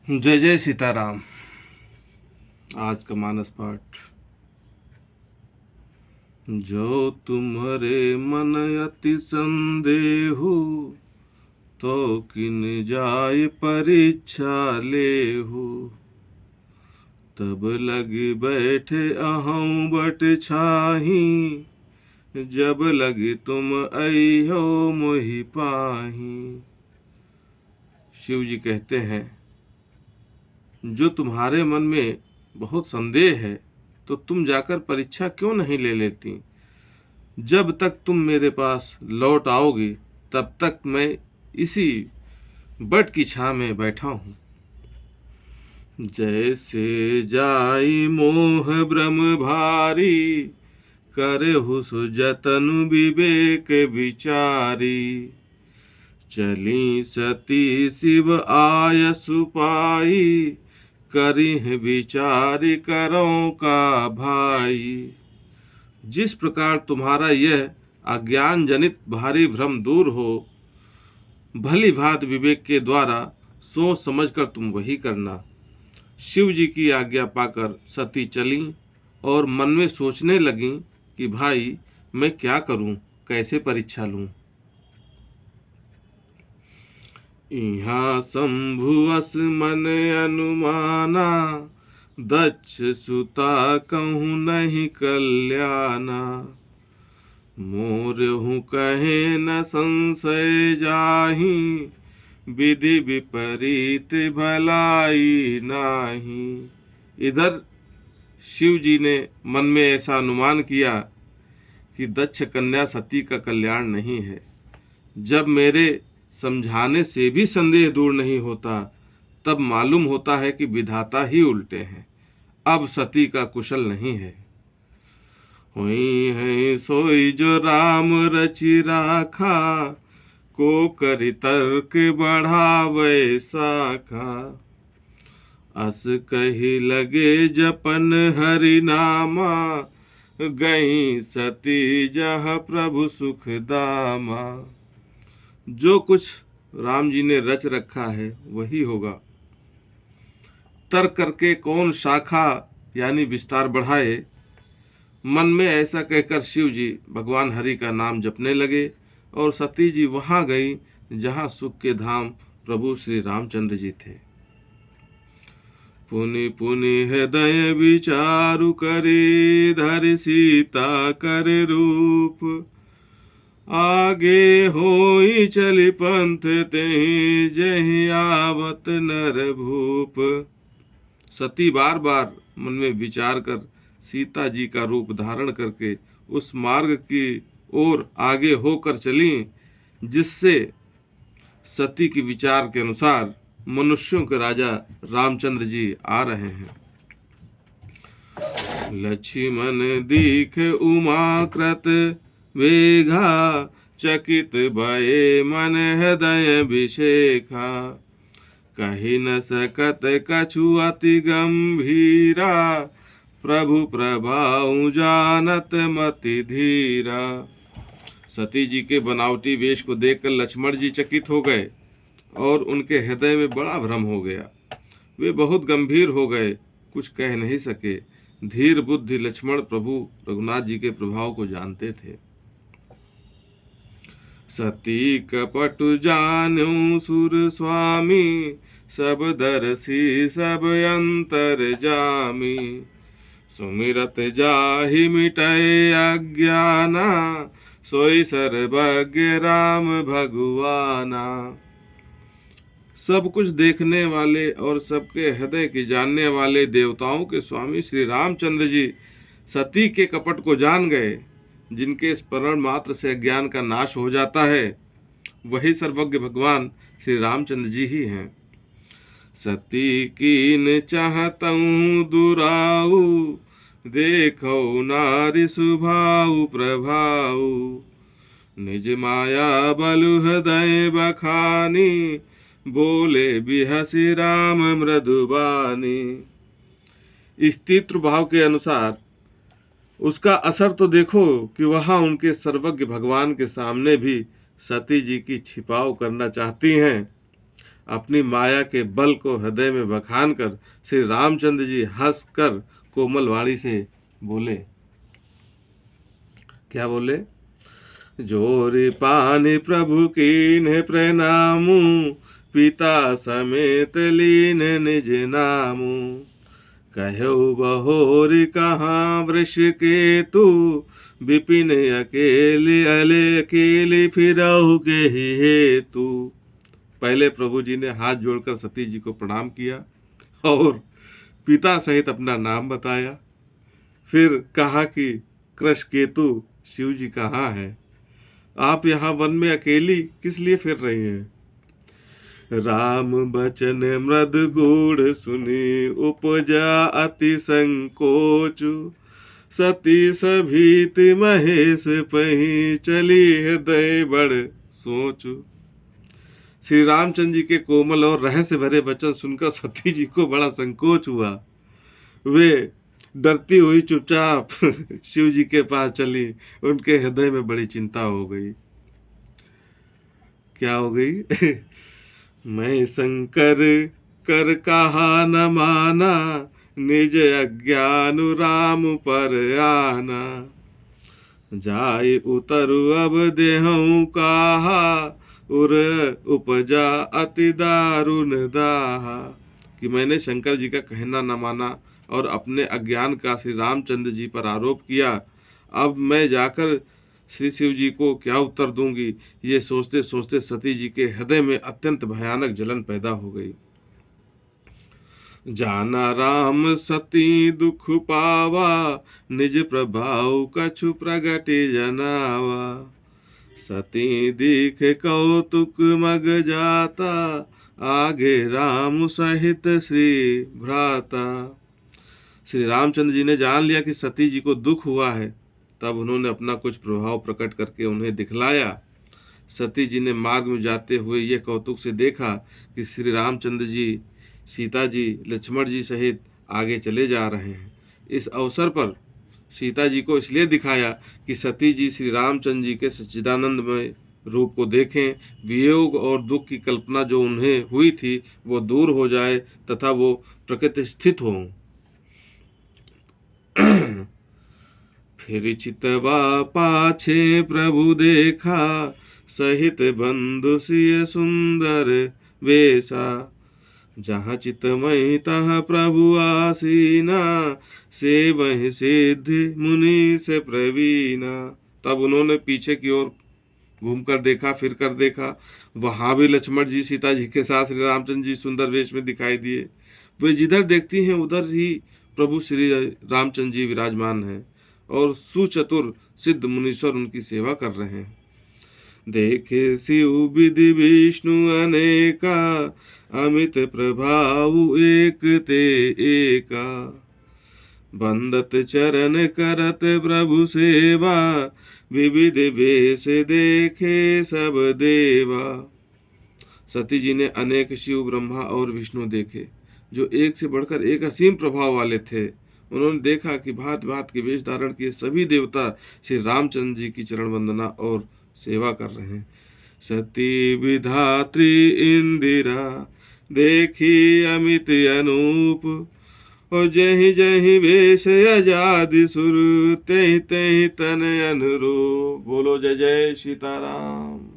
जय जय सीताराम। आज का मानस पाठ। जो तुम्हारे मन अति संदेहु, तो किन जाय परीक्षा लेहु। तब लगी बैठे अहं बट छाही, जब लगी तुम अइहो मोहि पाही। शिव जी कहते हैं, जो तुम्हारे मन में बहुत संदेह है, तो तुम जाकर परीक्षा क्यों नहीं ले लेती। जब तक तुम मेरे पास लौट आओगी, तब तक मैं इसी बट की छां में बैठा हूँ। जैसे जाई मोह भ्रम भारी, करहु सुजतन विवेक विचारी। चली सती शिव आय सुपाई, करिह विचार करो का भाई। जिस प्रकार तुम्हारा यह अज्ञान जनित भारी भ्रम दूर हो, भली भांति विवेक के द्वारा सोच समझकर तुम वही करना। शिव जी की आज्ञा पाकर सती चली और मन में सोचने लगी कि भाई मैं क्या करूं, कैसे परीक्षा लूं। इहाँ शंभुअस मन अनुमाना, दक्ष सुता कहूँ नहीं कल्याणा। मोरहु कहे न संशय जाहि, विधि विपरीत भलाई नाही। इधर शिव जी ने मन में ऐसा अनुमान किया कि दक्ष कन्या सती का कल्याण नहीं है। जब मेरे समझाने से भी संदेह दूर नहीं होता, तब मालूम होता है कि विधाता ही उल्टे हैं। अब सती का कुशल नहीं है। हुई है सोई जो राम रचि राखा, को करि तर्क बढ़ावे साखा। अस कही लगे जपन हरि नामा, गई सती जहाँ प्रभु सुख दामा। जो कुछ राम जी ने रच रखा है वही होगा। तर्क करके कौन शाखा यानी विस्तार बढ़ाए। मन में ऐसा कहकर शिव जी भगवान हरि का नाम जपने लगे और सती जी वहां गई जहां सुख के धाम प्रभु श्री रामचंद्र जी थे। पुनि पुनि हृदय विचारु करे, धरि सीता कर रूप। आगे होई चली पंथ तेहि, जहि आवत नर भूप। सती बार बार मन में विचार कर सीता जी का रूप धारण करके उस मार्ग की ओर आगे होकर चली, जिससे सती के विचार के अनुसार मनुष्यों के राजा रामचंद्र जी आ रहे हैं। लक्ष्मण दीख उमाकृत वेगा, चकित भये मन हृदय विशेखा। कही न सकत कछु अति गंभीरा, प्रभु प्रभाऊ जानत मति धीरा। सती जी के बनावटी वेश को देखकर लक्ष्मण जी चकित हो गए और उनके हृदय में बड़ा भ्रम हो गया। वे बहुत गंभीर हो गए, कुछ कह नहीं सके। धीर बुद्धि लक्ष्मण प्रभु रघुनाथ जी के प्रभाव को जानते थे। सती कपटु जानू सुर स्वामी, सब दर्शी सब अंतर जामी। सुमिरत जाहि मिटय अज्ञाना, सोई सर्वज्ञ राम भगवाना। सब कुछ देखने वाले और सबके हृदय के जानने वाले देवताओं के स्वामी श्री रामचंद्र जी सती के कपट को जान गए। जिनके स्मरण मात्र से अज्ञान का नाश हो जाता है, वही सर्वज्ञ भगवान श्री रामचंद्र जी ही हैं। सती कीन चाहतऊँ दुराऊ, देखो नारी सुभाऊ प्रभाऊ। निज माया बलु हृदय बखानी, बोले बिहसी राम मृदुबानी। स्त्रीत्व भाव के अनुसार उसका असर तो देखो कि वहां उनके सर्वज्ञ भगवान के सामने भी सती जी की छिपाव करना चाहती हैं। अपनी माया के बल को हृदय में बखान कर श्री रामचंद्र जी हंसकर कोमल वाणी से बोले। क्या बोले? जोरि पानि प्रभु कीन्ह प्रणामु, पिता समेत लीन निज नामु। कहो बहोरी कहाँ वृष केतु, विपिन अकेले अकेले फिरहु के हेतु। पहले प्रभु जी ने हाथ जोड़कर सती जी को प्रणाम किया और पिता सहित अपना नाम बताया। फिर कहा कि कृष्णकेतु शिव जी कहाँ है? आप यहाँ वन में अकेली किस लिए फिर रही हैं? राम बचन मृद गूढ़ सुनी, उपजा अति संकोच। सती सभीत महेश पही, चली हृदय बड़ सोचु। श्री रामचंद्र जी के कोमल और रहस्य भरे वचन सुनकर सती जी को बड़ा संकोच हुआ। वे डरती हुई चुपचाप शिव जी के पास चली। उनके हृदय में बड़ी चिंता हो गई। क्या हो गई? मैं शंकर कर कहा न माना, निज अज्ञान राम पर आना। जाय उतरु अब देहूं कहा, उर उपजा अति दारुण दाहा। कि मैंने शंकर जी का कहना न माना और अपने अज्ञान का श्री रामचंद्र जी पर आरोप किया। अब मैं जाकर श्री शिव जी को क्या उत्तर दूंगी, ये सोचते सोचते सती जी के हृदय में अत्यंत भयानक जलन पैदा हो गई। जाना राम सती दुख पावा, निज प्रभाव कछु प्रगटे जनावा। सती दीख कौतुक मग जाता, आगे राम सहित श्री भ्राता। श्री रामचंद्र जी ने जान लिया कि सती जी को दुख हुआ है। तब उन्होंने अपना कुछ प्रभाव प्रकट करके उन्हें दिखलाया। सती जी ने मार्ग में जाते हुए ये कौतुक से देखा कि श्री रामचंद्र जी, सीता जी, लक्ष्मण जी सहित आगे चले जा रहे हैं। इस अवसर पर सीता जी को इसलिए दिखाया कि सती जी श्री रामचंद्र जी के सच्चिदानंदमय रूप को देखें, वियोग और दुख की कल्पना जो उन्हें हुई थी वो दूर हो जाए तथा वो प्रकृति स्थित हों। फिर चितवा पाछे प्रभु देखा, सहित बंधु सिय सुंदर वेशा। जहाँ चितमय तहाँ प्रभु आसीना, से वही सिद्धि मुनि से प्रवीणा। तब उन्होंने पीछे की ओर घूमकर देखा, फिर कर देखा। वहाँ भी लक्ष्मण जी सीता जी के साथ श्री रामचंद्र जी सुंदर वेश में दिखाई दिए। वे जिधर देखती हैं उधर ही प्रभु श्री रामचंद्र जी विराजमान हैं और सुचतुर सिद्ध मुनीश्वर उनकी सेवा कर रहे हैं। देखे शिव विधि विष्णु अनेका, अमित प्रभाव एक ते एका। बंदत चरण करत प्रभु सेवा, विविध वेश देखे सब देवा। सती जी ने अनेक शिव, ब्रह्मा और विष्णु देखे जो एक से बढ़कर एक असीम प्रभाव वाले थे। उन्होंने देखा कि भांत भांत के वेश धारण किए सभी देवता श्री रामचंद्र जी की चरण वंदना और सेवा कर रहे हैं। सती विधात्री इंदिरा, देखी अमित अनूप। और जहि जहि वेश आजाद सुर, तहि तहि तन अनुरूप। बोलो जय जय सीताराम।